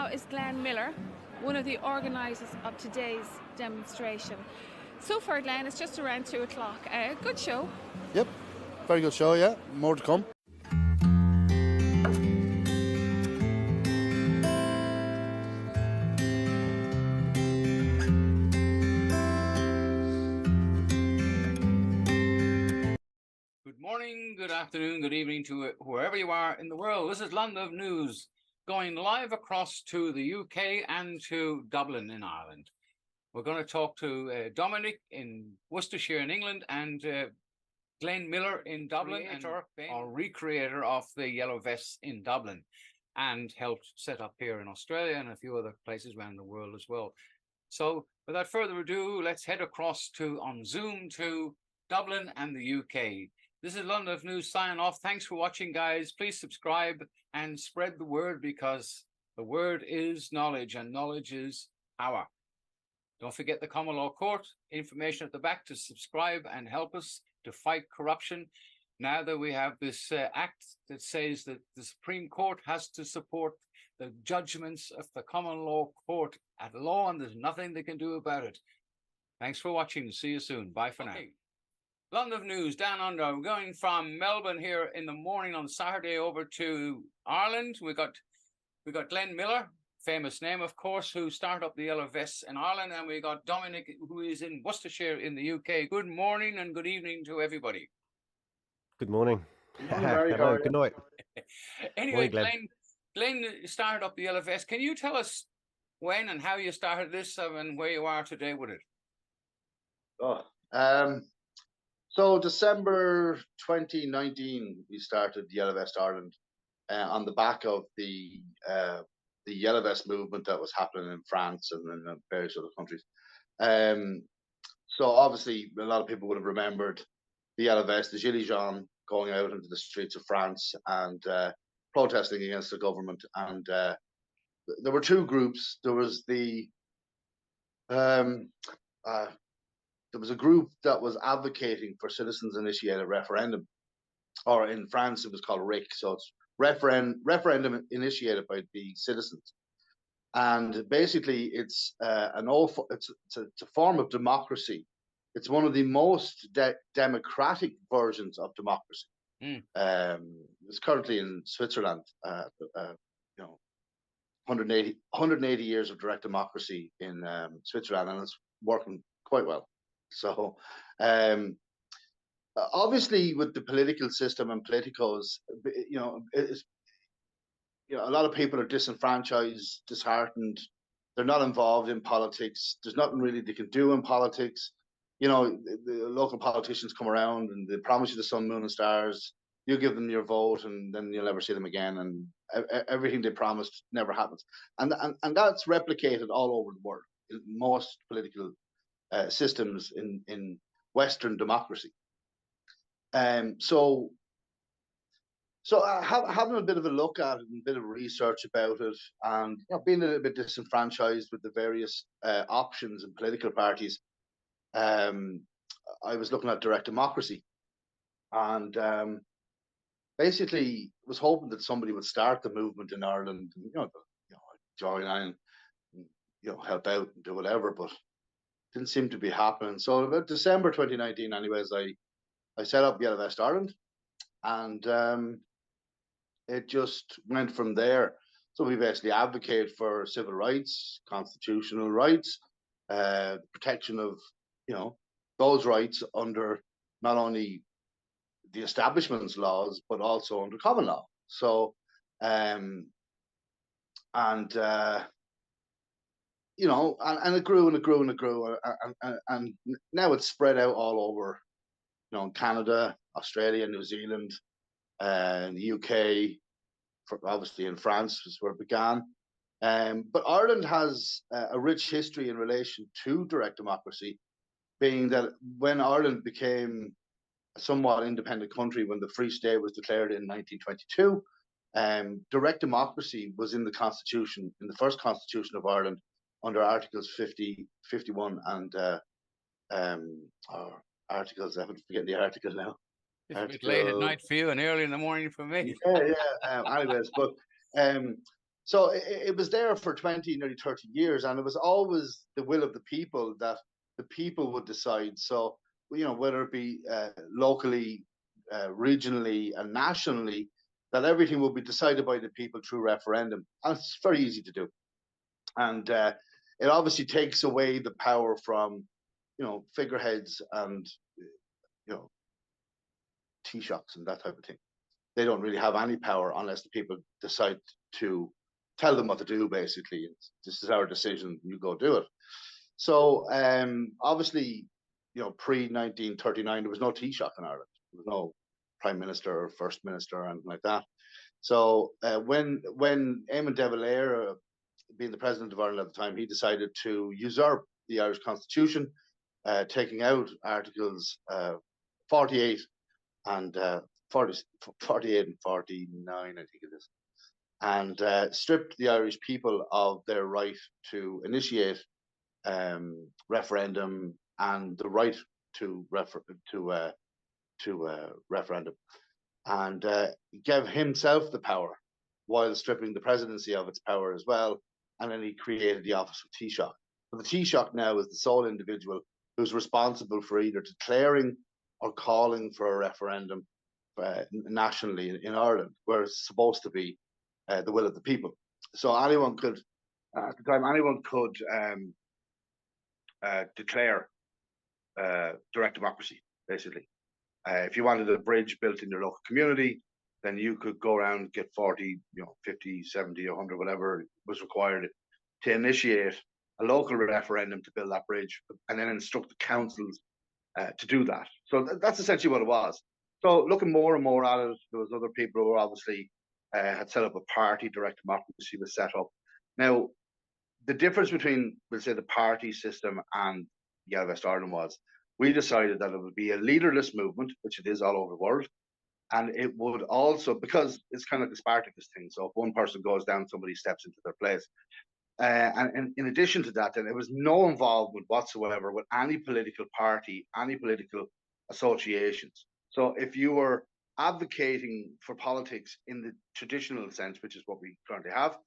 now is Glen Miller, one of the organisers of today's demonstration. So far, Glen, it's just around 2 o'clock. Good show. Yep, very good show, yeah. More to come. Good morning, good afternoon, good evening to wherever you are in the world. This is London News, going live across to the UK and to Dublin in Ireland. We're going to talk to Dominic in Worcestershire in England and Glen Miller in Dublin, or recreator of the Yellow Vests in Dublin, and helped set up here in Australia and a few other places around the world as well. So without further ado, let's head across on Zoom to Dublin and the UK. This is London News signing off. Thanks for watching, guys. Please subscribe and spread the word, because the word is knowledge and knowledge is power. Don't forget the Common Law Court. Information at the back to subscribe and help us to fight corruption. Now that we have this act that says that the Supreme Court has to support the judgments of the Common Law Court at law, and there's nothing they can do about it. Thanks for watching. See you soon. Bye for now. London News down under. We're going from Melbourne here in the morning on Saturday over to Ireland. We got Glen Miller, famous name, of course, who started up the Yellow Vests in Ireland, and we got Dominic, who is in Worcestershire in the UK. Good morning and good evening to everybody. Good morning. Hello, good night. Anyway, Morning, Glen started up the Yellow Vest. Can you tell us when and how you started this and where you are today with it? So December 2019, we started Yellow Vest Ireland on the back of the Yellow Vest movement that was happening in France and in various other countries. So obviously, a lot of people would have remembered the Yellow Vest, the Gilets jaunes, going out into the streets of France and protesting against the government. And there were two groups. There was there was a group that was advocating for citizens-initiated referendum, or in France it was called RIC. So it's referendum initiated by the citizens, and basically it's a form of democracy. It's one of the most democratic versions of democracy. It's currently in Switzerland. 180 years of direct democracy in Switzerland, and it's working quite well. So obviously with the political system and politicos, a lot of people are disenfranchised, disheartened. They're not involved in politics. There's nothing really they can do in politics. The local politicians come around and they promise you the sun, moon and stars. You give them your vote and then you'll never see them again. And everything they promised never happens. And that's replicated all over the world in most political systems in Western democracy. So having a bit of a look at it and a bit of research about it, and being a little bit disenfranchised with the various options and political parties, I was looking at direct democracy, and basically was hoping that somebody would start the movement in Ireland, join in, help out and do whatever, but didn't seem to be happening. So about December 2019, anyways, I set up Yellow Vest Ireland, and it just went from there. So we basically advocate for civil rights, constitutional rights, protection of those rights under not only the establishment's laws but also under common law. So and it grew and it grew and it grew, and now it's spread out all over, Canada, Australia, New Zealand, and the UK, obviously in France is where it began. But Ireland has a rich history in relation to direct democracy, being that when Ireland became a somewhat independent country, when the Free State was declared in 1922, direct democracy was in the Constitution, in the first Constitution of Ireland, under Articles 50, 51, and articles, I forget the article now. It's a bit late at night for you and early in the morning for me. Anyways, but So it was there for 20, nearly 30 years, and it was always the will of the people that the people would decide. So, whether it be locally, regionally, and nationally, that everything will be decided by the people through referendum. And it's very easy to do. And it obviously takes away the power from, figureheads and, Taoiseachs and that type of thing. They don't really have any power unless the people decide to tell them what to do, basically. This is our decision, you go do it. So obviously, pre-1939, there was no Taoiseach in Ireland. There was no Prime Minister or First Minister or anything like that. So when Eamon de Valera, being the President of Ireland at the time, he decided to usurp the Irish Constitution, taking out Articles 48 and 48 and 49, I think it is, and stripped the Irish people of their right to initiate referendum and the right to referendum, and gave himself the power while stripping the presidency of its power as well. And then he created the office of Taoiseach. So the Taoiseach now is the sole individual who's responsible for either declaring or calling for a referendum nationally in Ireland, where it's supposed to be the will of the people. So anyone could, at the time, declare direct democracy, basically. If you wanted a bridge built in your local community, then you could go around, get 40, 50, 70, 100, whatever was required to initiate a local referendum to build that bridge, and then instruct the councils to do that. So that's essentially what it was. So looking more and more at it, there was other people who were obviously had set up a party, direct democracy was set up. Now, the difference between, we'll say, the party system and Gale West Ireland was, we decided that it would be a leaderless movement, which it is all over the world. And it would also, because it's kind of like the Spartacus thing. So if one person goes down, somebody steps into their place. And in addition to that, then there was no involvement whatsoever with any political party, any political associations. So if you were advocating for politics in the traditional sense, which is what we currently have,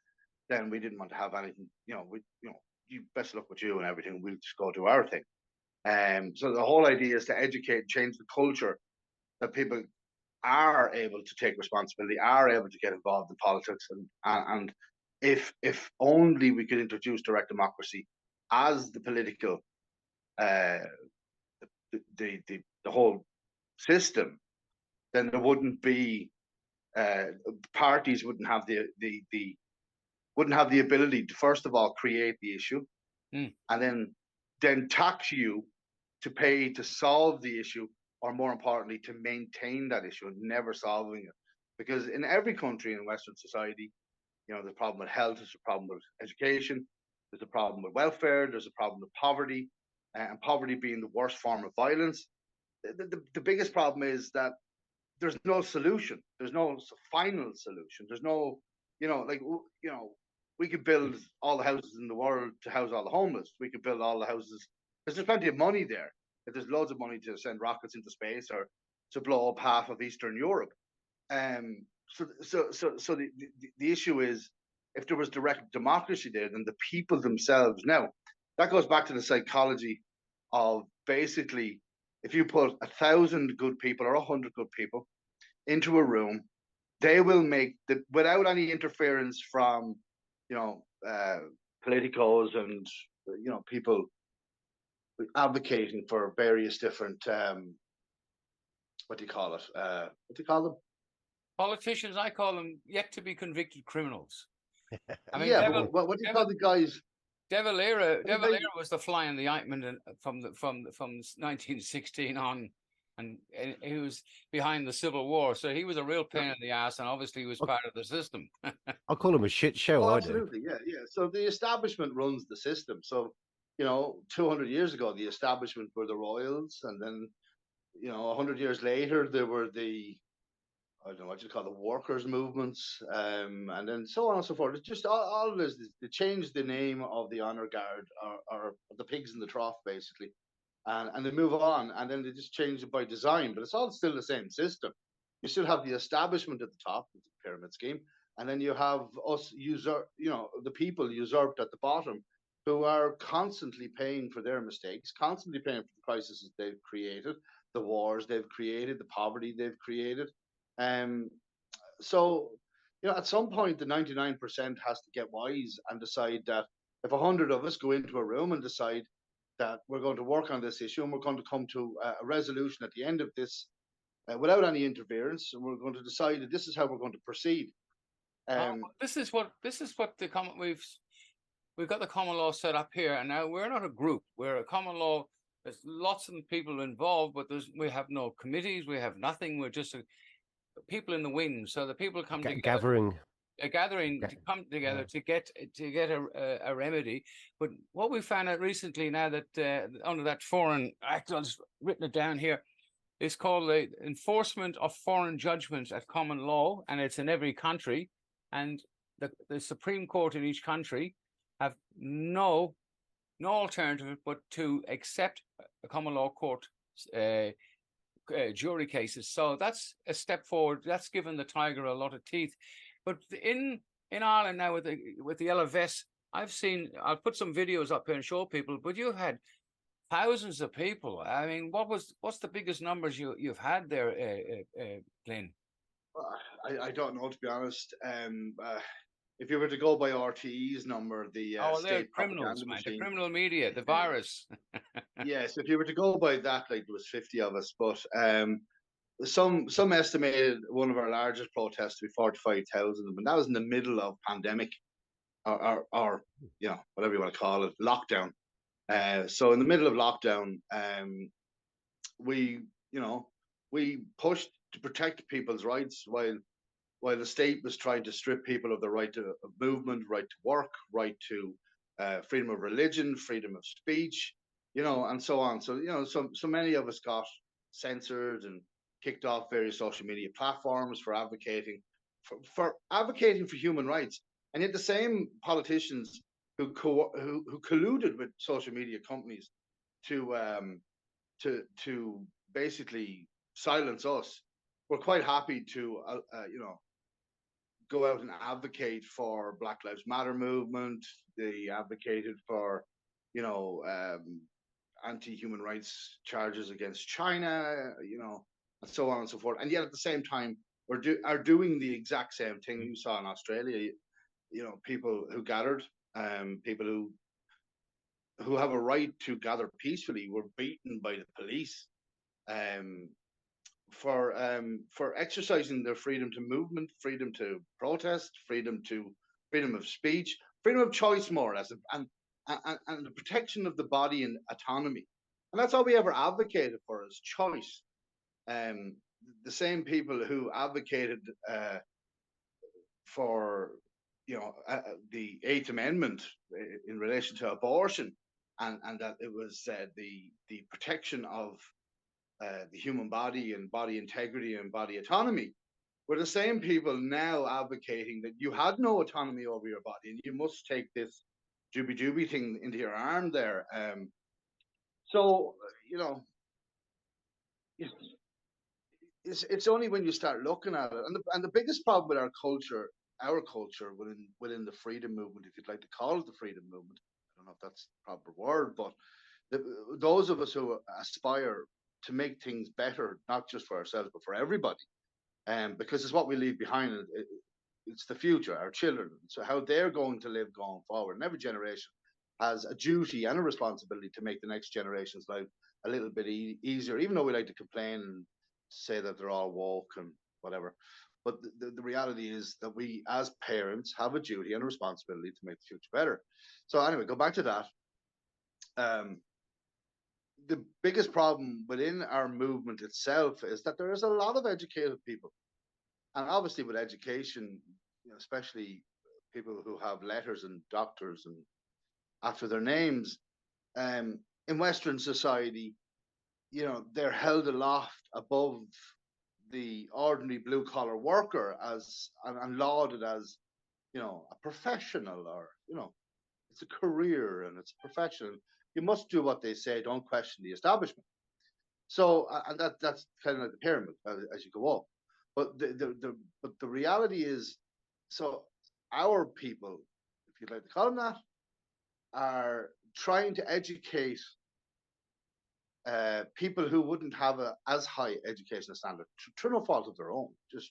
then we didn't want to have anything, you best luck with you and everything. We'll just go do our thing. So the whole idea is to educate, change the culture, that people are able to take responsibility, are able to get involved in politics, and if only we could introduce direct democracy as the political, the whole system, then there wouldn't be parties wouldn't have the ability to, first of all, create the issue, and then tax you to pay to solve the issue, or more importantly, to maintain that issue and never solving it. Because in every country in Western society, there's a problem with health, there's a problem with education, there's a problem with welfare, there's a problem with poverty, and poverty being the worst form of violence. The biggest problem is that there's no solution. There's no final solution. There's no, we could build all the houses in the world to house all the homeless. We could build all the houses. There's plenty of money there. There's loads of money to send rockets into space or to blow up half of Eastern Europe. So the issue is, if there was direct democracy there, then the people themselves. Now, that goes back to the psychology of, basically, if you put 1,000 good people or 100 good people into a room, they will make without any interference from, politicos and, people advocating for various different, what do you call them? Politicians, I call them yet to be convicted criminals. I mean, what do you call the guys? De Valera was the fly in the ointment from 1916 on, and he was behind the Civil War, so he was a real pain in the ass, and obviously he was part of the system. I call him a shit show. Oh, absolutely, yeah. So the establishment runs the system. So 200 years ago, the establishment were the royals, and then 100 years later, there were the, I don't know what you call the workers' movements, and then so on and so forth. It's just all of this. They changed the name of the honor guard, or the pigs in the trough, basically, and they move on, and then they just change it by design. But it's all still the same system. You still have the establishment at the top, with the pyramid scheme, and then you have us the people usurped at the bottom, who are constantly paying for their mistakes, constantly paying for the crises they've created, the wars they've created, the poverty they've created. Um, so, at some point, the 99% has to get wise and decide that if 100 of us go into a room and decide that we're going to work on this issue and we're going to come to a resolution at the end of this without any interference, and we're going to decide that this is how we're going to proceed. This is what the common we've got the common law set up here, and now we're not a group. We're a common law. There's lots of people involved, but we have no committees. We have nothing. We're just people in the wings. So the people come together. Gathering. To come together to get a remedy. But what we found out recently, now that under that Foreign Act, I've written it down here, is called the Enforcement of Foreign Judgments at Common Law, and it's in every country. And the Supreme Court in each country have no alternative but to accept a common law court jury cases. So that's a step forward. That's given the tiger a lot of teeth. But in Ireland now with the LFS, I'll put some videos up here and show people, but you've had thousands of people. I mean, what's the biggest numbers you've had there, Glen? I don't know, to be honest. If you were to go by RTE's number, the state criminals, propaganda machine, the criminal media, the virus. Yes, if you were to go by that, like, there was 50 of us, but some estimated one of our largest protests to be 45,000, and that was in the middle of pandemic, or whatever you want to call it, lockdown. So in the middle of lockdown, we pushed to protect people's rights while the state was trying to strip people of the right to movement, right to work, right to freedom of religion, freedom of speech, and so on. So, so many of us got censored and kicked off various social media platforms for advocating for human rights. And yet the same politicians who colluded with social media companies to basically silence us were quite happy to go out and advocate for Black Lives Matter movement. They advocated for anti-human rights charges against China, and so on and so forth. And yet at the same time, are doing the exact same thing you saw in Australia. People who gathered, people who have a right to gather peacefully, were beaten by the police for exercising their freedom to movement, freedom to protest, freedom of speech, freedom of choice, more or less, and the protection of the body and autonomy. And that's all we ever advocated for, is choice. The same people who advocated for the Eighth Amendment in relation to abortion, and that it was the protection of the human body and body integrity and body autonomy, were the same people now advocating that you had no autonomy over your body and you must take this doobie thing into your arm there. So, it's only when you start looking at it, and the biggest problem with our culture within the freedom movement, if you'd like to call it the freedom movement, I don't know if that's the proper word, but those of us who aspire to make things better, not just for ourselves, but for everybody, because it's what we leave behind. It's the future, our children. So how they're going to live going forward. And every generation has a duty and a responsibility to make the next generation's life a little bit easier, even though we like to complain and say that they're all woke and whatever. But the reality is that we, as parents, have a duty and a responsibility to make the future better. So anyway, go back to that. The biggest problem within our movement itself is that there is a lot of educated people. And obviously with education, especially people who have letters and doctors and after their names, in Western society, they're held aloft above the ordinary blue collar worker and lauded as, a professional, or, it's a career and it's a profession. You must do what they say. Don't question the establishment. So, and that's kind of like the pyramid as you go up. But the reality is So our people, if you'd like to call them that, are trying to educate people who wouldn't have as high educational standard through no fault of their own, just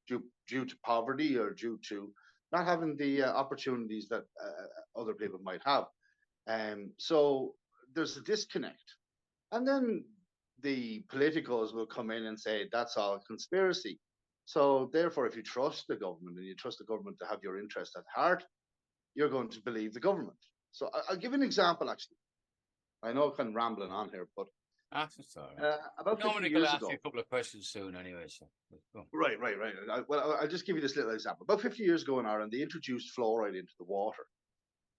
due to poverty or due to not having the opportunities that other people might have. So there's a disconnect. And then the politicals will come in and say that's all conspiracy. So therefore, if you trust the government and you trust the government to have your interest at heart, you're going to believe the government. So I'll give you an example, actually. I know I'm kind of rambling on here, but that's all right. About 50 Dominic years will ago. ask you a couple of questions soon anyway. So Right. I'll just give you this little example. About 50 years ago in Ireland, they introduced fluoride into the water.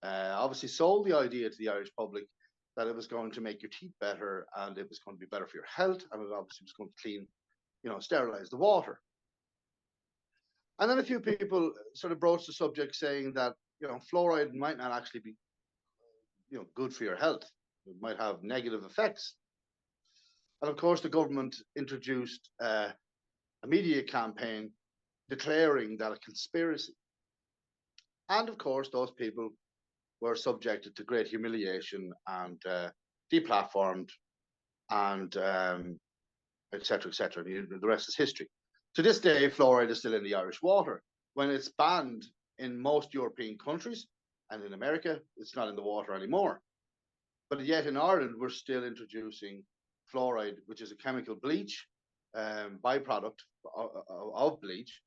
Obviously sold the idea to the Irish public that it was going to make your teeth better and it was going to be better for your health, and it obviously was going to clean, sterilize the water. And then a few people sort of broached the subject saying that, fluoride might not actually be, good for your health. It might have negative effects. And of course, the government introduced a media campaign declaring that a conspiracy. And of course, those people were subjected to great humiliation and deplatformed and et cetera, et cetera. The rest is history. To this day, fluoride is still in the Irish water. When it's banned in most European countries and in America, it's not in the water anymore. But yet in Ireland, we're still introducing fluoride, which is a chemical bleach, byproduct of bleach,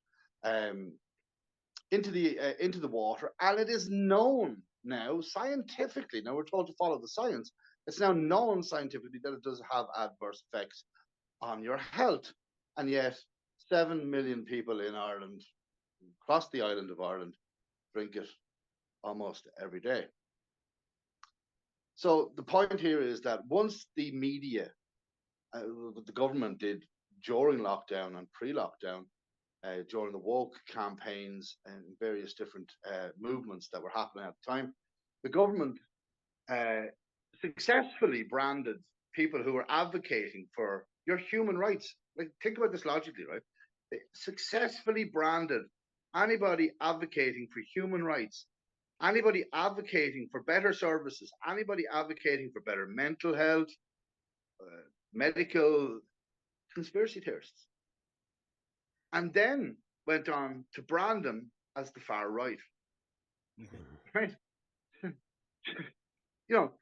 into the water, and it is known now scientifically. Now we're told to follow the science. It's now known scientifically that it does have adverse effects on your health, and yet 7 million people in Ireland, across the island of Ireland, drink it almost every day. So the point here is that once the media, the government did during lockdown and pre-lockdown, during the woke campaigns and various different movements that were happening at the time, the government successfully branded people who were advocating for your human rights. Like, think about this logically, right? They successfully branded anybody advocating for human rights, anybody advocating for better services, anybody advocating for better mental health, medical, conspiracy theorists. And then went on to brand them as the far right. Right?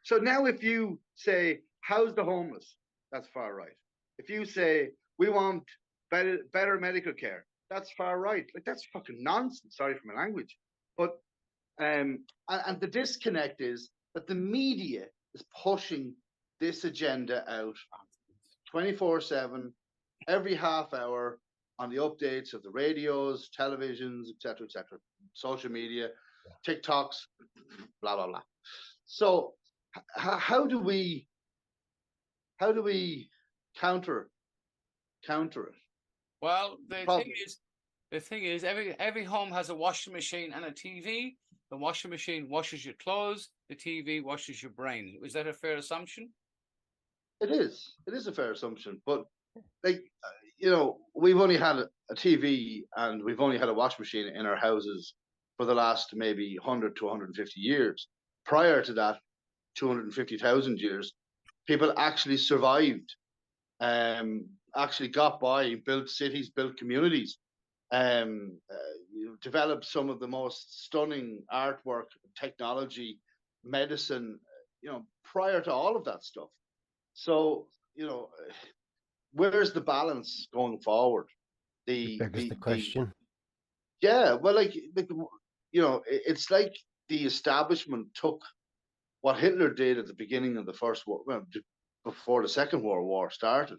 So now if you say, how's the homeless? That's far right. If you say, we want better medical care, that's far right. Like, that's fucking nonsense. Sorry for my language. But, and the disconnect is that the media is pushing this agenda out 24/7, every half hour, on the updates of the radios, televisions, etc., social media, TikToks, blah blah blah. So, how do we counter it? Well, the thing is, every home has a washing machine and a TV. The washing machine washes your clothes. The TV washes your brain. Is that a fair assumption? It is. It is a fair assumption, but like, we've only had a TV and we've only had a washing machine in our houses for the last maybe 100 to 150 years. Prior to that, 250,000 years, people actually survived, actually got by, built cities, built communities, developed some of the most stunning artwork, technology, medicine, prior to all of that stuff. So, where's the balance going forward? The question. Yeah, well, it's like the establishment took what Hitler did at the beginning of the First War, before the Second World War started.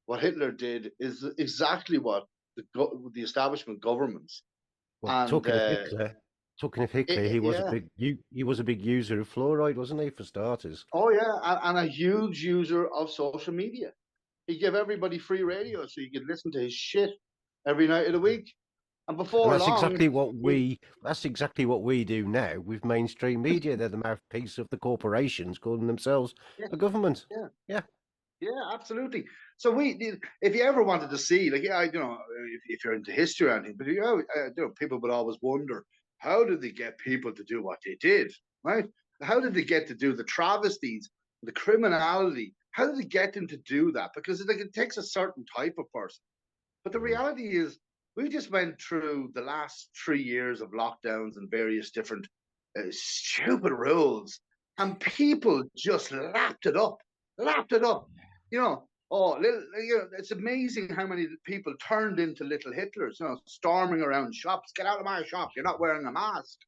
What Hitler did is exactly what the establishment governments. Well, talking of Hitler, he was a big user of fluoride, wasn't he, for starters? Oh yeah, and a huge user of social media. He gave everybody free radio so you could listen to his shit every night of the week. And before that's long, exactly what we do now with mainstream media. They're the mouthpiece of the corporations calling themselves the government. Yeah. Yeah, absolutely. So if you ever wanted to see, like, yeah, if you're into history or anything, but people would always wonder, how did they get people to do what they did, right? How did they get to do the travesties, the criminality? How did they get them to do that? Because it takes a certain type of person. But the reality is, we just went through the last 3 years of lockdowns and various different stupid rules, and people just lapped it up. It's amazing how many people turned into little Hitlers, storming around shops. Get out of my shop! You're not wearing a mask.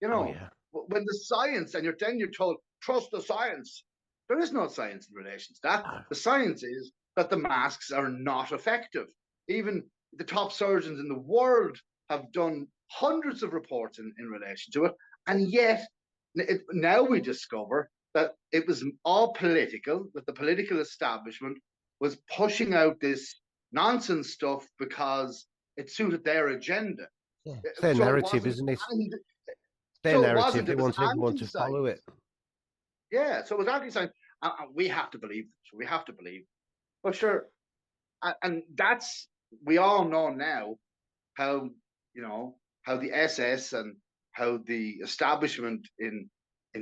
When the science, and then you're told, trust the science. There is no science in relation to that. The science is that the masks are not effective. Even the top surgeons in the world have done hundreds of reports in relation to it. And yet, now we discover that it was all political, that the political establishment was pushing out this nonsense stuff because it suited their agenda. Yeah. It's their narrative, isn't it? Their narrative. They want everyone to follow it. Yeah, so it was anti-science. We have to believe this. We have to believe. But sure, and that's, we all know now how the SS and how the establishment in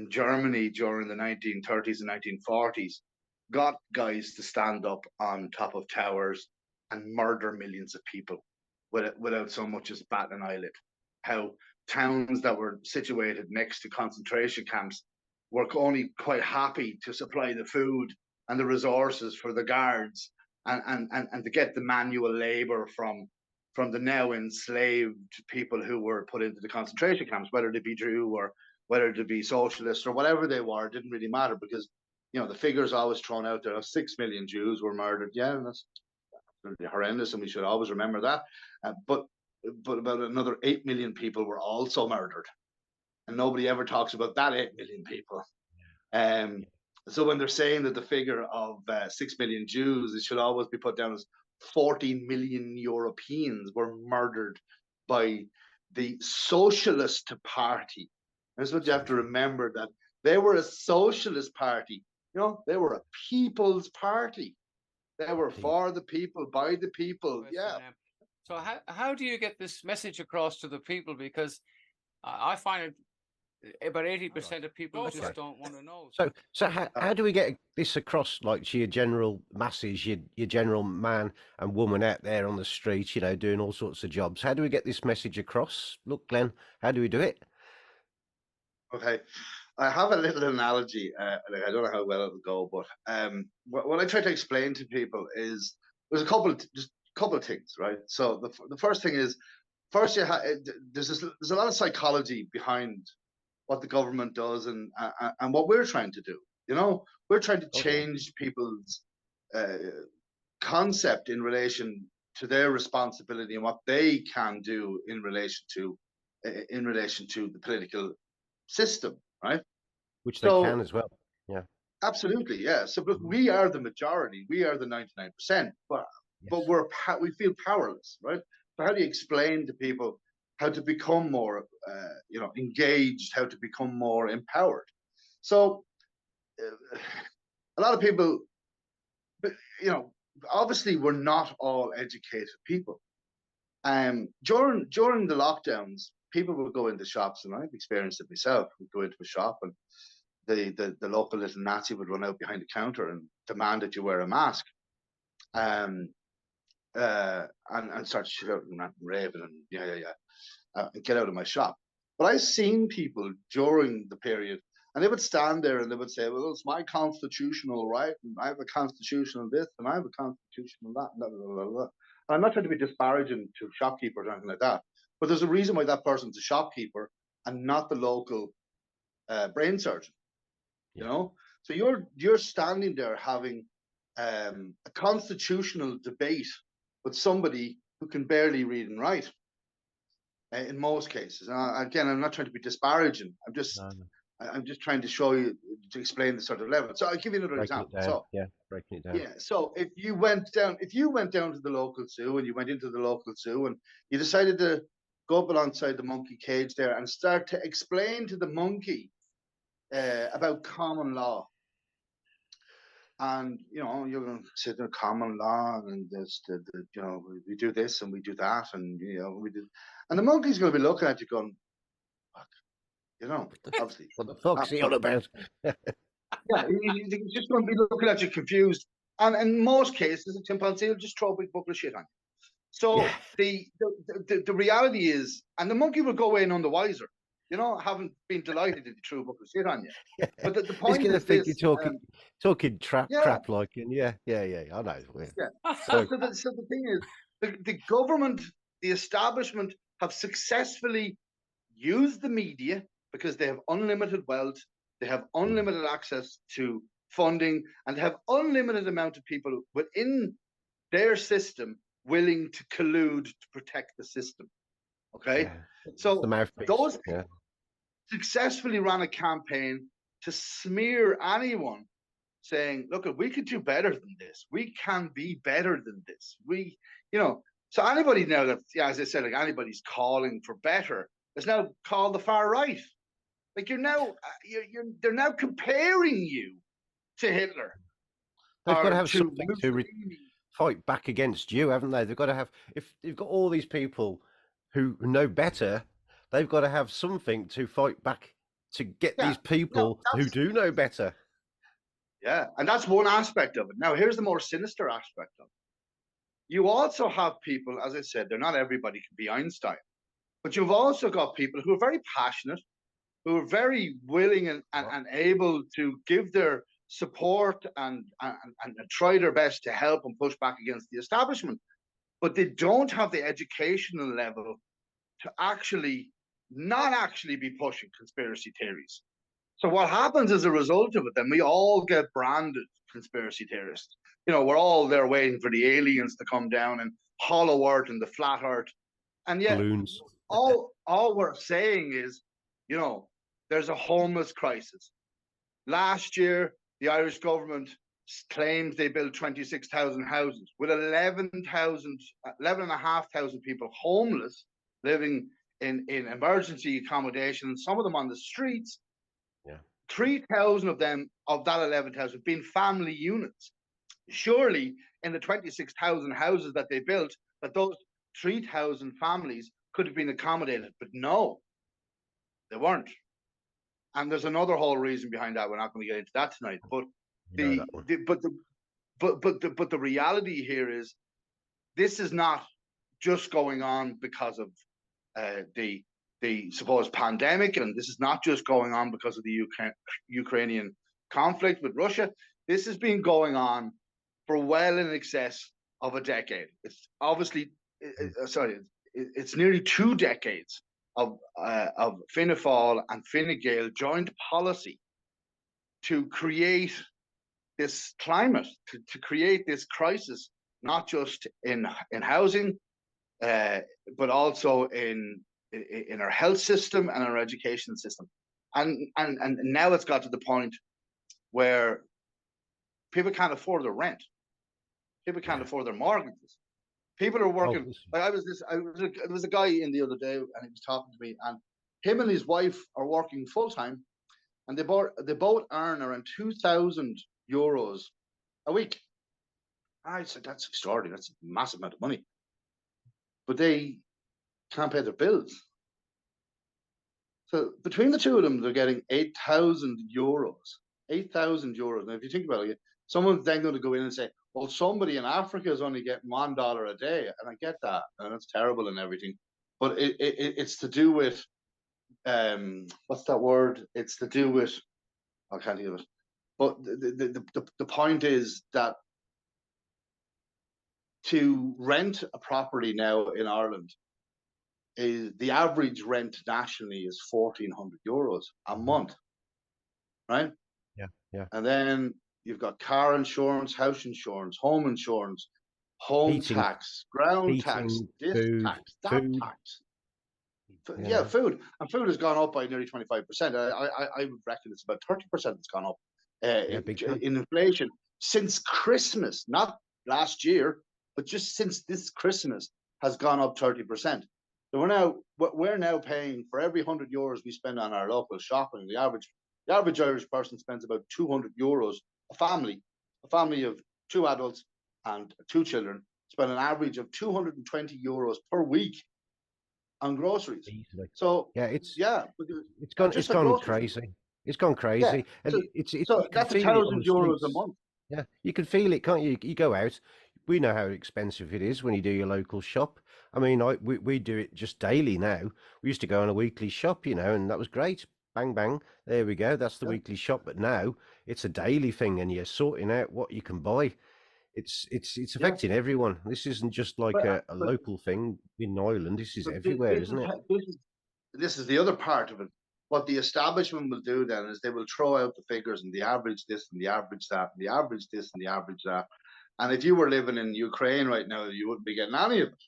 Germany during the 1930s and 1940s got guys to stand up on top of towers and murder millions of people without so much as batting an eyelid. How towns that were situated next to concentration camps were only quite happy to supply the food and the resources for the guards, and to get the manual labor from the now enslaved people who were put into the concentration camps, whether they be Jew or whether they be socialist or whatever they were. It didn't really matter, because the figures always thrown out there of 6 million Jews were murdered. Yeah, and that's absolutely horrendous, and we should always remember that. But about another 8 million people were also murdered, and nobody ever talks about that 8 million people. So when they're saying that the figure of 6 million Jews, it should always be put down as 14 million Europeans were murdered by the Socialist Party. That's what you have to remember, that they were a socialist party. They were a people's party. They were for the people, by the people. Yeah. So how do you get this message across to the people? Because I find it, about 80% of people just don't want to know. So how do we get this across, like, to your general masses, your general man and woman out there on the street, doing all sorts of jobs? How do we get this message across? Look, Glenn, how do we do it? Okay, I have a little analogy. I don't know how well it'll go, but what I try to explain to people is there's a couple of things, right? So the first thing is, there's a lot of psychology behind what the government does and what we're trying to do. We're trying to change people's concept in relation to their responsibility and what they can do in relation to the political system, right? Which they can as well. Yeah. Absolutely, yeah. So look, we are the majority. We are the 99%, but we feel powerless, right? So how do you explain to people how to become more, engaged, how to become more empowered? So a lot of people, obviously we're not all educated people. During the lockdowns, people would go into shops, and I've experienced it myself. We'd go into a shop, and the local little Nazi would run out behind the counter and demand that you wear a mask, and start shouting and raving and get out of my shop. But I've seen people during the period, and they would stand there and they would say, well, it's my constitutional right, and I have a constitutional this, and I have a constitutional that, blah, blah, blah, blah. And I'm not trying to be disparaging to shopkeepers or anything like that, but there's a reason why that person's a shopkeeper and not the local brain surgeon. So you're standing there having a constitutional debate with somebody who can barely read and write in most cases. And again, I'm not trying to be disparaging. I'm just trying to show you, to explain the sort of level. So I'll give you another example. So breaking it down. Yeah. So if you went down to the local zoo, and you went into the local zoo and you decided to go up alongside the monkey cage there and start to explain to the monkey about common law, and you're going to sit in common law, and there's we do this and we do that, and we do, and the monkey's going to be looking at you going, fuck, obviously. What the fuck's he on about? Yeah, he's just going to be looking at you confused, and in most cases, a chimpanzee will just throw a big bucket of shit on you. So the reality is, and the monkey will go away none the wiser, haven't been delighted that he threw a bucket of shit on you. But the point He's going to is think this, you're talking crap, like, and yeah, I know. Yeah. So the thing is, the government, the establishment have successfully used the media because they have unlimited wealth, they have unlimited access to funding, and they have unlimited amount of people within their system willing to collude to protect the system. Okay, so those successfully ran a campaign to smear anyone, saying, look, we could do better than this. We can be better than this. So anybody now that, as I said, like anybody's calling for better is now called the far right. Like they're now comparing you to Hitler. They've got to have something to fight back against you, haven't they? They've got to have, if you've got all these people who know better, they've got to have something to fight back to get these people who do know better. Yeah, and that's one aspect of it. Now, here's the more sinister aspect of it. You also have people, as I said, not everybody can be Einstein, but you've also got people who are very passionate, who are very willing and able to give their support and try their best to help and push back against the establishment, but they don't have the educational level to not actually be pushing conspiracy theories. So what happens as a result of it, then we all get branded conspiracy theorists. We're all there waiting for the aliens to come down and hollow earth and the flat earth. And yet balloons. all we're saying is, there's a homeless crisis. Last year, the Irish government claimed they built 26,000 houses with 11,500 people homeless, living in emergency accommodation, some of them on the streets. 3,000 of them, of that 11,000, being family units. Surely, in the 26,000 houses that they built, that those 3,000 families could have been accommodated, but no, they weren't. And there's another whole reason behind that. We're not going to get into that tonight. But the reality here is, this is not just going on because of the supposed pandemic, and this is not just going on because of the Ukrainian conflict with Russia. This has been going on for well in excess of a decade. It's obviously, it's nearly 2 decades of Fianna Fáil and Fine Gael joint policy to create this climate, to create this crisis, not just in housing, but also in our health system and our education system. And now it's got to the point where people can't afford their rent. People can't afford their mortgages. People are working. There was a guy in the other day, and he was talking to me, and him and his wife are working full time, and they both earn around €2,000 a week. I said, that's extraordinary. That's a massive amount of money. But they can't pay their bills. So between the two of them, they're getting €8,000. €8,000. Now, if you think about it, someone's then going to go in and say, well, somebody in Africa is only getting $1 a day. And I get that. And that's terrible and everything. But it's to do with, what's that word? It's to do with, I can't think of it. But the point is that to rent a property now in Ireland, is the average rent nationally is €1,400 a month, right? Yeah. And then you've got car insurance, house insurance, home insurance, home tax, ground tax, this tax, that tax. Yeah, food. And food has gone up by nearly 25%. I would reckon it's about 30% that's gone up in inflation since Christmas, not last year, but just since this Christmas has gone up 30%. So we're now paying for every €100 we spend on our local shopping. The average Irish person spends about €200 a family a family of 2 adults and 2 children spend an average of €220 per week on groceries. Easily. So Yeah, just it's on gone groceries. crazy. It's gone Yeah. crazy, and So, it's so you can that's a feel it on thousand the euros a streets. month. Yeah, you can feel it, can't you? You go out. We know how expensive it is when you do your local shop. I mean, we do it just daily now. We used to go on a weekly shop, and that was great. Bang bang, there we go. That's the Yeah. weekly shop. But now it's a daily thing, and you're sorting out what you can buy. It's Yeah. affecting everyone. This isn't just like a But local thing in Ireland. This is But everywhere, isn't it? this is the other part of it. What the establishment will do then is they will throw out the figures and the average this and the average that and the average this and the average that. And if you were living in Ukraine right now, you wouldn't be getting any of it.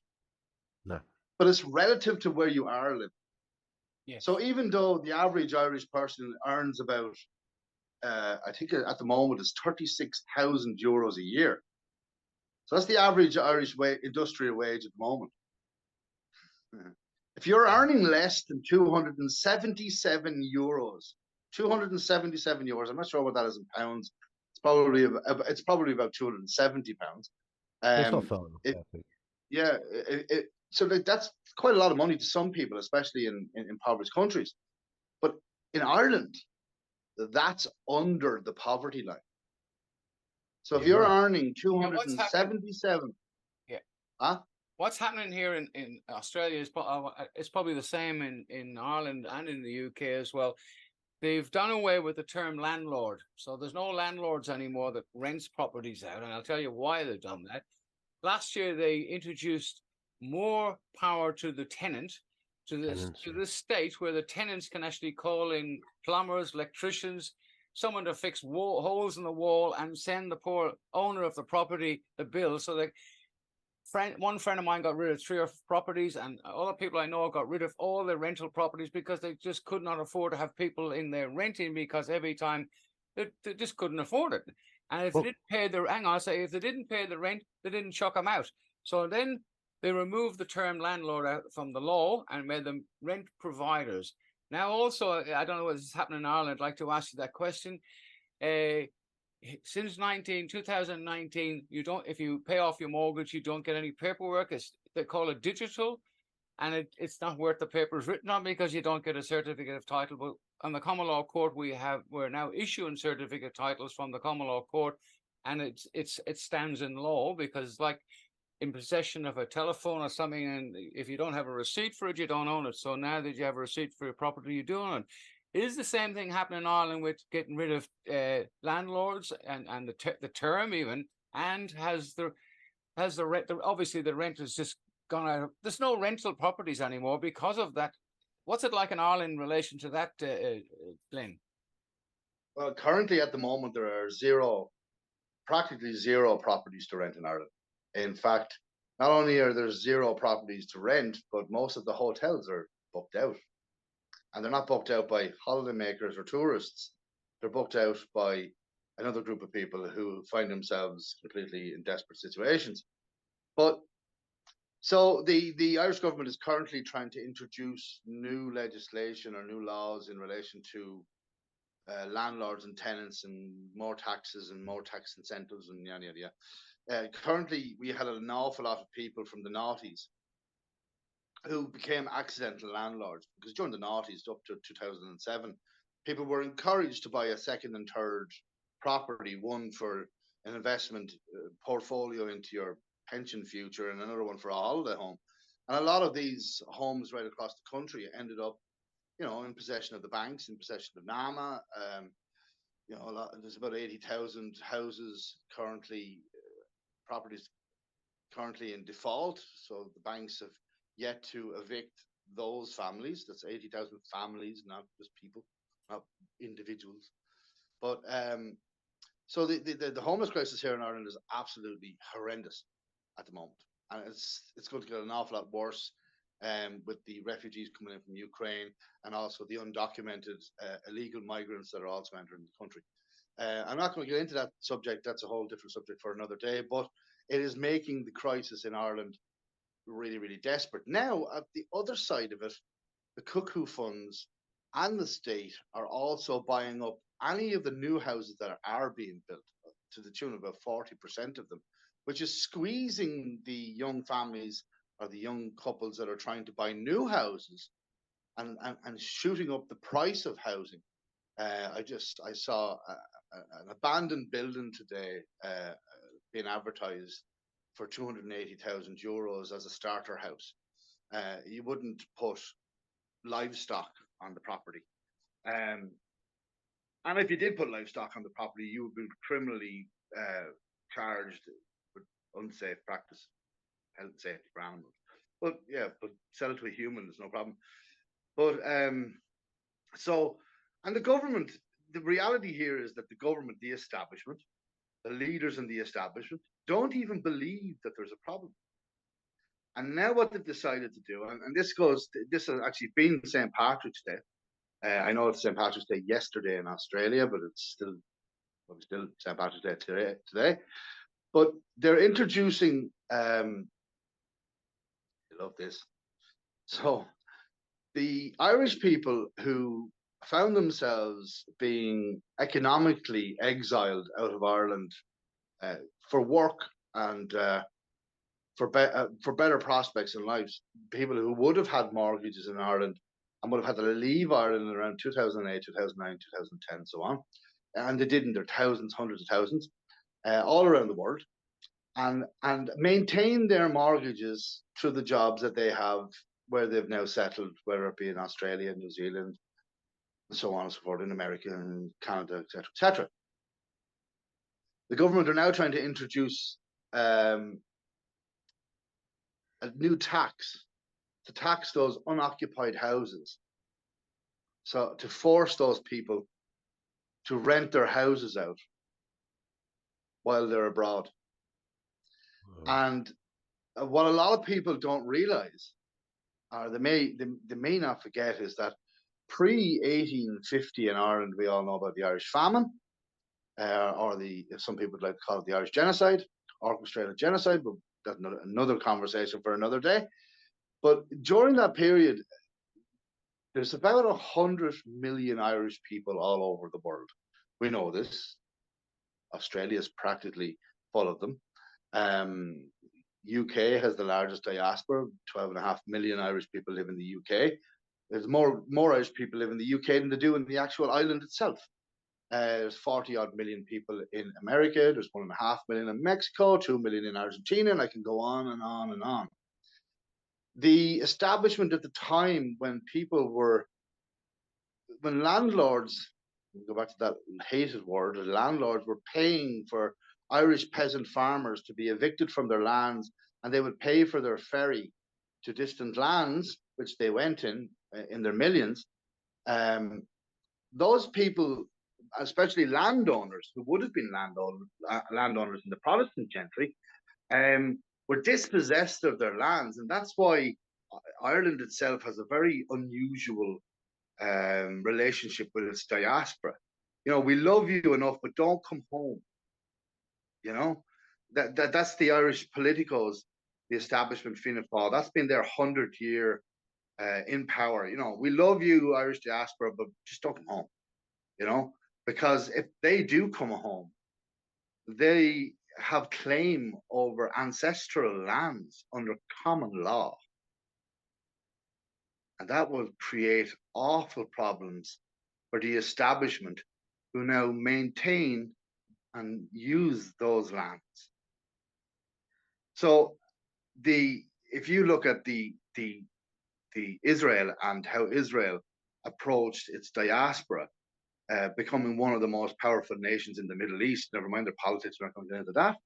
No. But it's relative to where you are living. Yes. So even though the average Irish person earns about, I think at the moment it's €36,000 a year. So that's the average Irish industrial wage at the moment. If you're earning less than €277, €277, I'm not sure what that is in pounds. It's probably about £270. It's not far off, It, I think. yeah, so that's quite a lot of money to some people, especially in impoverished countries. But in Ireland, that's under the poverty line. So if Yeah, you're right. earning 277, Yeah. huh? What's happening here in Australia is it's probably the same in Ireland and in the UK as well. They've done away with the term landlord. So there's no landlords anymore that rents properties out. And I'll tell you why they've done that. Last year, they introduced more power to the tenant, to the state, where the tenants can actually call in plumbers, electricians, someone to fix holes in the wall and send the poor owner of the property the bill. So that one friend of mine got rid of 3 or 4 properties, and other people I know got rid of all their rental properties because they just could not afford to have people in there renting, because every time they just couldn't afford it. And if they didn't pay if they didn't pay the rent, they didn't chuck them out. So then they removed the term landlord out from the law and made them rent providers. Now, also, I don't know what is happening in Ireland. I'd like to ask you that question. Since 2019, if you pay off your mortgage, you don't get any paperwork. They call it digital, and it's not worth the paper it's written on, because you don't get a certificate of title. But on the common law court, we're now issuing certificate titles from the common law court, and it stands in law, because like in possession of a telephone or something, and if you don't have a receipt for it, you don't own it. So now that you have a receipt for your property, you do own it. Is the same thing happening in Ireland with getting rid of landlords and the term even, and has the rent, obviously the rent has just gone out. There's no rental properties anymore because of that. What's it like in Ireland in relation to that, Glen? Well, currently at the moment there are practically zero properties to rent in Ireland. In fact, not only are there zero properties to rent, but most of the hotels are booked out. And they're not booked out by holidaymakers or tourists. They're booked out by another group of people who find themselves completely in desperate situations. But so the Irish government is currently trying to introduce new legislation or new laws in relation to landlords and tenants, and more taxes and more tax incentives and yada yada yada. Currently, we had an awful lot of people from the noughties who became accidental landlords, because during the noughties up to 2007, people were encouraged to buy a second and third property, one for an investment portfolio into your pension future and another one for a holiday home. And a lot of these homes right across the country ended up, in possession of the banks, in possession of NAMA. There's about 80,000 houses currently, properties currently in default. So the banks have yet to evict those families. That's 80,000 families, not just people, not individuals. But so the homeless crisis here in Ireland is absolutely horrendous at the moment, and it's going to get an awful lot worse with the refugees coming in from Ukraine, and also the undocumented illegal migrants that are also entering the country. I'm not going to get into that subject. That's a whole different subject for another day. But it is making the crisis in Ireland really, really desperate. Now, at the other side of it, the cuckoo funds and the state are also buying up any of the new houses that are being built to the tune of about 40% of them, which is squeezing the young families or the young couples that are trying to buy new houses and shooting up the price of housing. I saw an abandoned building today being advertised for €280,000 as a starter house. You wouldn't put livestock on the property. And if you did put livestock on the property, you would be criminally charged with unsafe practice, health and safety for animals. But yeah, but sell it to a human, there's no problem. But and the government, the reality here is that the government, the establishment, the leaders in the establishment don't even believe that there's a problem. And now what they've decided to do, and this has actually been St. Patrick's Day. I know it's St. Patrick's Day yesterday in Australia, but it's still St. Patrick's Day today. But they're introducing, I love this. So the Irish people who found themselves being economically exiled out of Ireland for work and for better prospects in life, people who would have had mortgages in Ireland and would have had to leave Ireland around 2008, 2009, 2010, so on. And they didn't. There are thousands, hundreds of thousands, all around the world, and maintain their mortgages through the jobs that they have where they've now settled, whether it be in Australia, New Zealand, and so on and so forth, in America and Canada, etc., etc. The government are now trying to introduce a new tax to tax those unoccupied houses. So to force those people to rent their houses out while they're abroad. Oh. And what a lot of people don't realize, or they may not forget, is that pre-1850 in Ireland, we all know about the Irish famine, or some people would like to call it the Irish genocide, orchestrated genocide, but that's another conversation for another day. But during that period, there's about 100 million Irish people all over the world. We know this. Australia is practically full of them. UK has the largest diaspora. 12.5 million Irish people live in the UK. There's more Irish people live in the UK than they do in the actual island itself. There's 40-odd million people in America. There's 1.5 million in Mexico, 2 million in Argentina, and I can go on and on and on. The establishment at the time when landlords, we'll go back to that hated word, landlords were paying for Irish peasant farmers to be evicted from their lands, and they would pay for their ferry to distant lands, which they went in their millions. Those people, especially landowners who would have been landowners in the Protestant gentry, were dispossessed of their lands, and that's why Ireland itself has a very unusual relationship with its diaspora. You know, we love you enough, but don't come home. You know, that's the Irish politicos, the establishment Fianna Fáil. That's been their 100-year in power. You know, we love you, Irish diaspora, but just don't come home. You know, because if they do come home, they have claim over ancestral lands under common law. And that will create awful problems for the establishment who now maintain and use those lands. So if you look at the Israel and how Israel approached its diaspora, becoming one of the most powerful nations in the Middle East, never mind their politics, we're not going to get into that.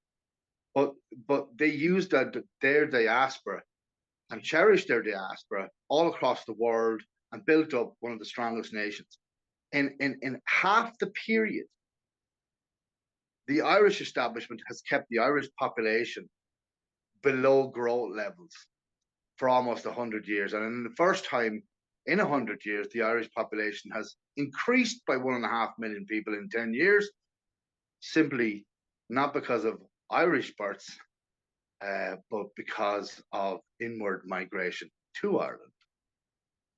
But they used their diaspora and cherished their diaspora all across the world and built up one of the strongest nations. In half the period, the Irish establishment has kept the Irish population below growth levels for almost 100 years. And in the first time in 100 years, the Irish population has increased by 1.5 million people in 10 years, simply not because of Irish births, but because of inward migration to Ireland.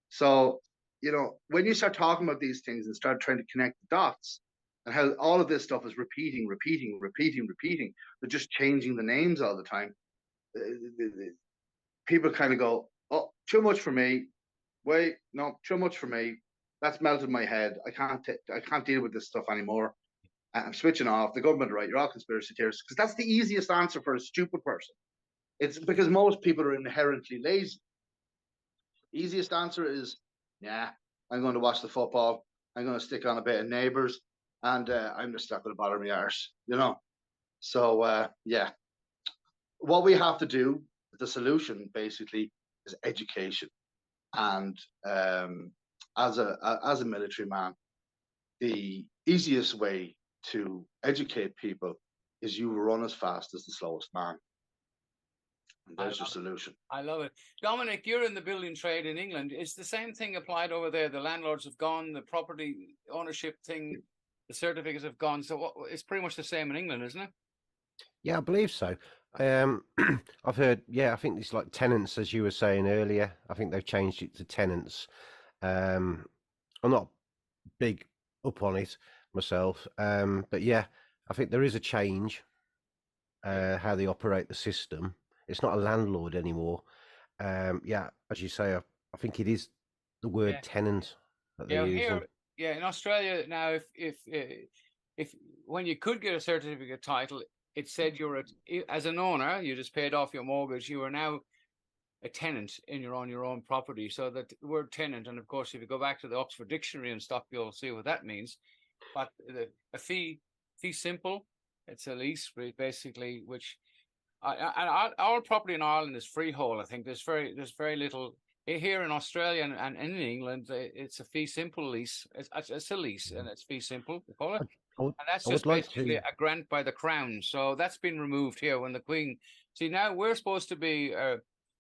So, you know, when you start talking about these things and start trying to connect the dots, and how all of this stuff is repeating. They're just changing the names all the time. People kind of go, oh, too much for me. Wait, no, too much for me. That's melted my head. I can't deal with this stuff anymore. I'm switching off. The government, right? You're all conspiracy theorists, because that's the easiest answer for a stupid person. It's because most people are inherently lazy. Easiest answer is, yeah, I'm going to watch the football. I'm going to stick on a bit of Neighbours, and I'm just not going to bother my arse, you know. So yeah, what we have to do, the solution basically, is education. And as a military man, the easiest way to educate people is you run as fast as the slowest man. And there's your solution. I love it. Dominic, you're in the building trade in England. Is the same thing applied over there? The landlords have gone, the property ownership thing, the certificates have gone. So it's pretty much the same in England, isn't it? Yeah, I believe so. I've heard, yeah, I think it's like tenants, as you were saying earlier. I think they've changed it to tenants. I'm not big up on it myself, but yeah, I think there is a change how they operate the system. It's not a landlord anymore. Yeah, as you say, I think it is the word tenant that they're using. Here, in Australia now, if when you could get a certificate title, it said as an owner, you just paid off your mortgage, you are now a tenant in your own property. So that the word tenant, and of course, if you go back to the Oxford Dictionary and stuff, you'll see what that means. But a fee simple, it's a lease basically, which our property in Ireland is freehold. I think there's very little here in Australia and in England. It's a fee simple lease. It's a lease and it's fee simple. We call it. And that's just basically a grant by the Crown. So that's been removed here when the Queen. See, now we're supposed to be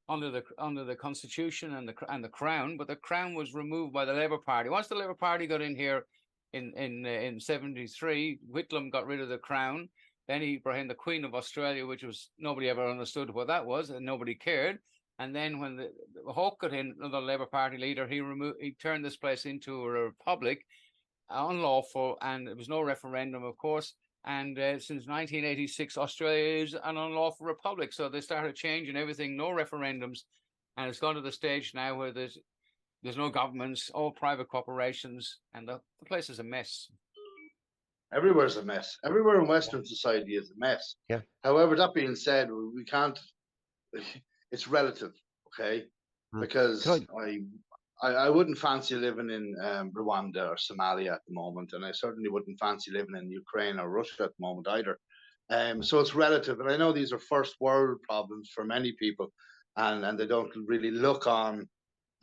under the Constitution and the Crown, but the Crown was removed by the Labour Party. Once the Labour Party got in here in 73, Whitlam got rid of the Crown. Then he brought in the Queen of Australia, which was nobody ever understood what that was, and nobody cared. And then when the Hawke got in, another Labour Party leader, he turned this place into a republic, unlawful, and there was no referendum, of course. And since 1986, Australia is an unlawful republic. So they started changing everything, no referendums, and it's gone to the stage now where there's no governments, all private corporations, and the place is a mess. Everywhere's a mess. Everywhere in Western society is a mess. Yeah. However, that being said, we can't. It's relative, okay? Because I wouldn't fancy living in Rwanda or Somalia at the moment, and I certainly wouldn't fancy living in Ukraine or Russia at the moment either. So it's relative, and I know these are first world problems for many people, and they don't really look on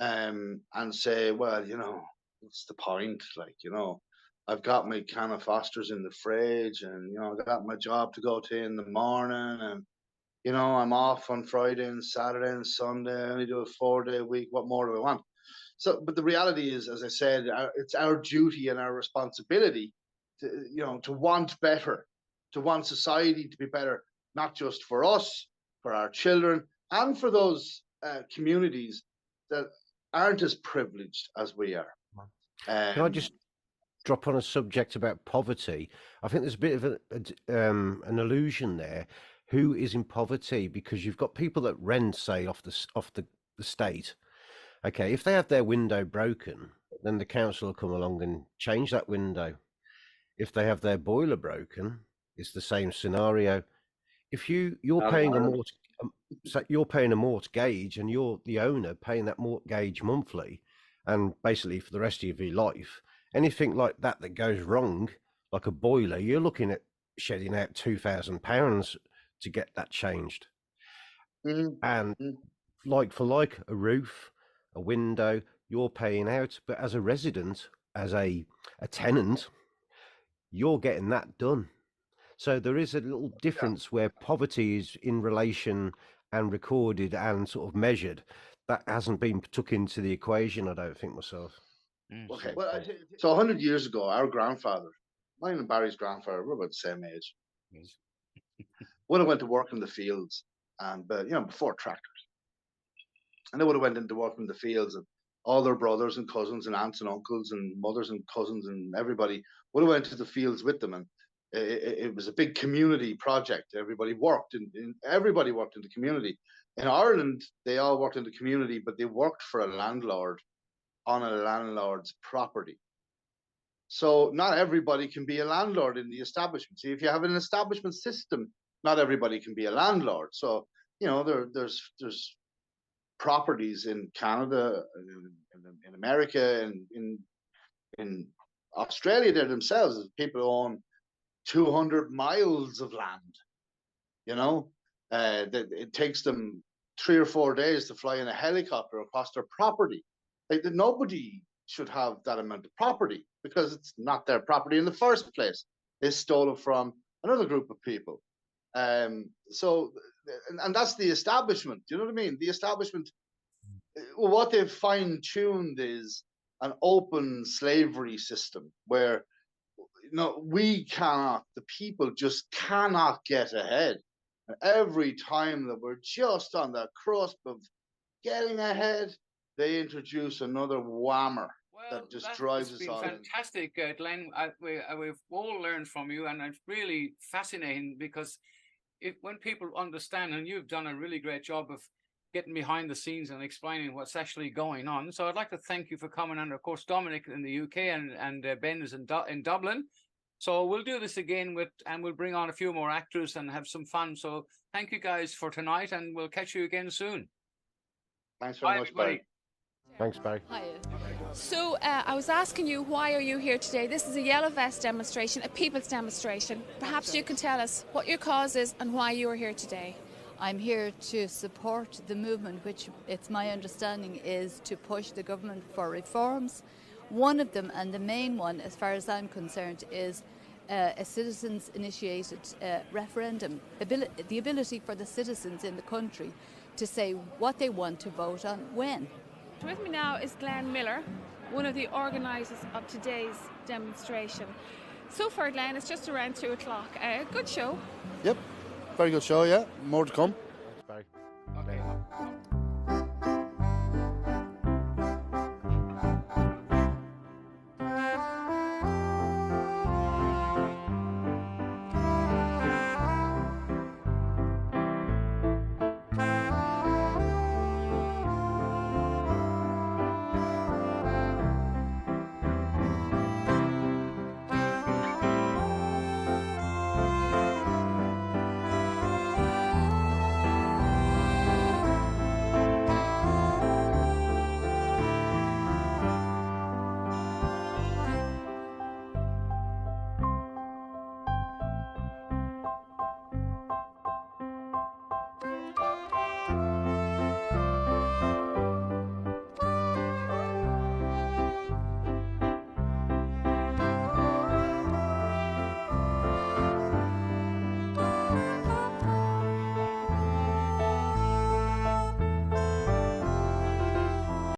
and say, well, you know, what's the point? Like, you know, I've got my can of Foster's in the fridge, and you know, I got my job to go to in the morning, and you know, I'm off on Friday and Saturday and Sunday. I only do a 4-day week. What more do I want? So, but the reality is, as I said, it's our duty and our responsibility to, you know, to want better, to want society to be better, not just for us, for our children, and for those communities that aren't as privileged as we are. Can I just drop on a subject about poverty? I think there's a bit of an illusion there. Who is in poverty? Because you've got people that rent, say, off the state. Okay, if they have their window broken, then the council will come along and change that window. If they have their boiler broken, it's the same scenario. If you're paying you're paying a mortgage, and you're the owner paying that mortgage monthly, and basically for the rest of your life, anything like that goes wrong, like a boiler, you're looking at shedding out £2,000 to get that changed. And like for like, a roof, a window, you're paying out, but as a resident, as a tenant, you're getting that done. So there is a little difference where poverty is in relation and recorded and sort of measured. That hasn't been took into the equation, I don't think, myself. Okay, well, so 100 years ago, our grandfather, mine and Barry's grandfather, we're about the same age, would have went to work in the fields, and you know, before tractors, and they would have went into work in the fields, and all their brothers and cousins and aunts and uncles and mothers and cousins and everybody would have went to the fields with them, and it was a big community project. Everybody worked in the community. In Ireland, they all worked in the community, but they worked for a landlord on a landlord's property. So not everybody can be a landlord in the establishment. See, if you have an establishment system, not everybody can be a landlord. So, there's properties in Canada, in America, and in Australia there themselves, people own 200 miles of land. It takes them 3 or 4 days to fly in a helicopter across their property. Nobody should have that amount of property because it's not their property in the first place. They stole it from another group of people. So that's the establishment. Do you know what I mean? The establishment, what they've fine-tuned is an open slavery system where the people just cannot get ahead. And every time that we're just on the cusp of getting ahead, they introduce another whammer that just drives us all. Fantastic, Glenn. We've all learned from you, and it's really fascinating because when people understand, and you've done a really great job of getting behind the scenes and explaining what's actually going on. So I'd like to thank you for coming, and of course Dominic in the UK and Ben is in Dublin. So we'll do this again and we'll bring on a few more actors and have some fun. So thank you guys for tonight, and we'll catch you again soon. Thanks very much, Barry. Thanks, Barry. Hiya. So I was asking you, why are you here today? This is a yellow vest demonstration, a people's demonstration. Perhaps you can tell us what your cause is and why you are here today. I'm here to support the movement, which it's my understanding is to push the government for reforms. One of them, and the main one as far as I'm concerned, is a citizens-initiated referendum, the ability for the citizens in the country to say what they want to vote on when. With me now is Glen Miller, one of the organisers of today's demonstration. So far, Glen, it's just around 2 o'clock. Good show. Yep, very good show, yeah. More to come.